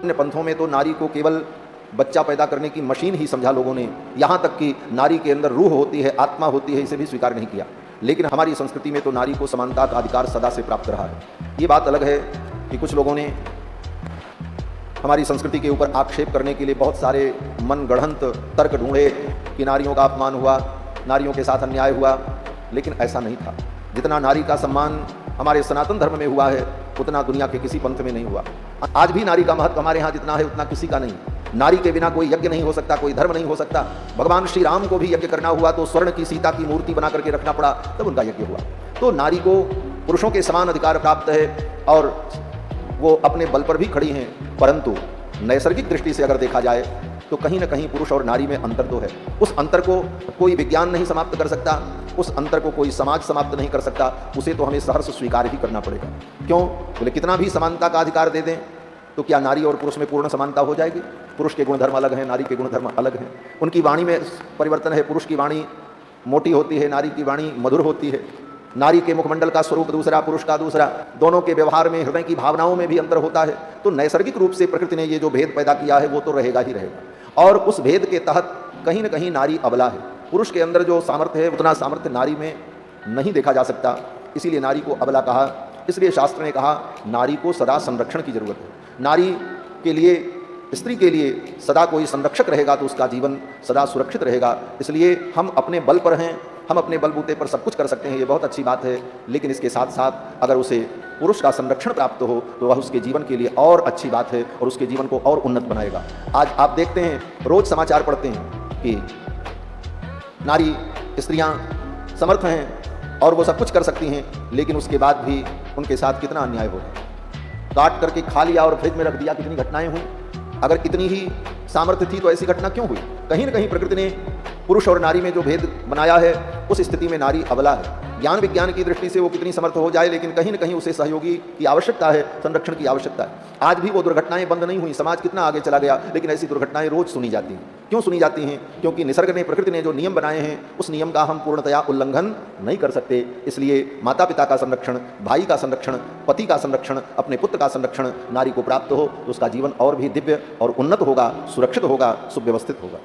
अन्य पंथों में तो नारी को केवल बच्चा पैदा करने की मशीन ही समझा लोगों ने, यहाँ तक कि नारी के अंदर रूह होती है, आत्मा होती है, इसे भी स्वीकार नहीं किया। लेकिन हमारी संस्कृति में तो नारी को समानता का अधिकार सदा से प्राप्त रहा है। ये बात अलग है कि कुछ लोगों ने हमारी संस्कृति के ऊपर आक्षेप करने के लिए बहुत सारे मनगढ़ंत तर्क ढूंढे कि नारियों का अपमान हुआ, नारियों के साथ अन्याय हुआ, लेकिन ऐसा नहीं था। जितना नारी का सम्मान हमारे सनातन धर्म में हुआ है उतना दुनिया के किसी पंथ में नहीं हुआ। आज भी नारी का महत्व हमारे यहाँ जितना है उतना किसी का नहीं। नारी के बिना कोई यज्ञ नहीं हो सकता, कोई धर्म नहीं हो सकता। भगवान श्री राम को भी यज्ञ करना हुआ तो स्वर्ण की सीता की मूर्ति बना करके रखना पड़ा, तब उनका यज्ञ हुआ। तो नारी को पुरुषों के समान अधिकार प्राप्त है और वो अपने बल पर भी खड़ी हैं, परंतु नैसर्गिक दृष्टि से अगर देखा जाए तो कहीं ना कहीं पुरुष और नारी में अंतर तो है। उस अंतर को कोई विज्ञान नहीं समाप्त कर सकता, उस अंतर को कोई समाज समाप्त नहीं कर सकता, उसे तो हमें सहर्ष स्वीकार ही करना पड़ेगा। क्यों? बोले कितना भी समानता का अधिकार दे दें तो क्या नारी और पुरुष में पूर्ण समानता हो जाएगी? पुरुष के गुणधर्म अलग हैं, नारी के गुणधर्म अलग हैं। उनकी वाणी में परिवर्तन है, पुरुष की वाणी मोटी होती है, नारी की वाणी मधुर होती है। नारी के मुखमंडल का स्वरूप दूसरा, पुरुष का दूसरा, दोनों के व्यवहार में, हृदय की भावनाओं में भी अंतर होता है। तो नैसर्गिक रूप से प्रकृति ने ये जो भेद पैदा किया है वो तो रहेगा ही रहेगा, और उस भेद के तहत कहीं ना कहीं नारी अबला है। पुरुष के अंदर जो सामर्थ्य है उतना सामर्थ्य नारी में नहीं देखा जा सकता, इसीलिए नारी को अबला कहा। इसलिए शास्त्र ने कहा नारी को सदा संरक्षण की जरूरत है। नारी के लिए, स्त्री के लिए सदा कोई संरक्षक रहेगा तो उसका जीवन सदा सुरक्षित रहेगा। इसलिए हम अपने बल पर हैं, हम अपने बलबूते पर सब कुछ कर सकते हैं, ये बहुत अच्छी बात है। लेकिन इसके साथ साथ अगर उसे पुरुष का संरक्षण प्राप्त हो तो वह उसके जीवन के लिए और अच्छी बात है और उसके जीवन को और उन्नत बनाएगा। आज आप देखते हैं, रोज समाचार पढ़ते हैं कि नारी, स्त्रियां समर्थ हैं और वो सब कुछ कर सकती हैं, लेकिन उसके बाद भी उनके साथ कितना अन्याय हो रहा है। काट करके खा लिया और फ्रिज में रख दिया, कितनी घटनाएं हुई। अगर इतनी ही सामर्थ्य थी तो ऐसी घटना क्यों हुई? कहीं ना कहीं प्रकृति ने पुरुष और नारी में जो भेद बनाया है उस स्थिति में नारी अबला है। ज्ञान विज्ञान की दृष्टि से वो कितनी समर्थ हो जाए, लेकिन कहीं ना कहीं उसे सहयोगी की आवश्यकता है, संरक्षण की आवश्यकता है। आज भी वो दुर्घटनाएं बंद नहीं हुई, समाज कितना आगे चला गया, लेकिन ऐसी दुर्घटनाएं रोज सुनी जाती हैं। क्यों सुनी जाती हैं? क्योंकि निसर्ग ने, प्रकृति ने जो नियम बनाए हैं उस नियम का हम पूर्णतया उल्लंघन नहीं कर सकते। इसलिए माता पिता का संरक्षण, भाई का संरक्षण, पति का संरक्षण, अपने पुत्र का संरक्षण नारी को प्राप्त हो तो उसका जीवन और भी दिव्य और उन्नत होगा, सुरक्षित होगा, सुव्यवस्थित होगा।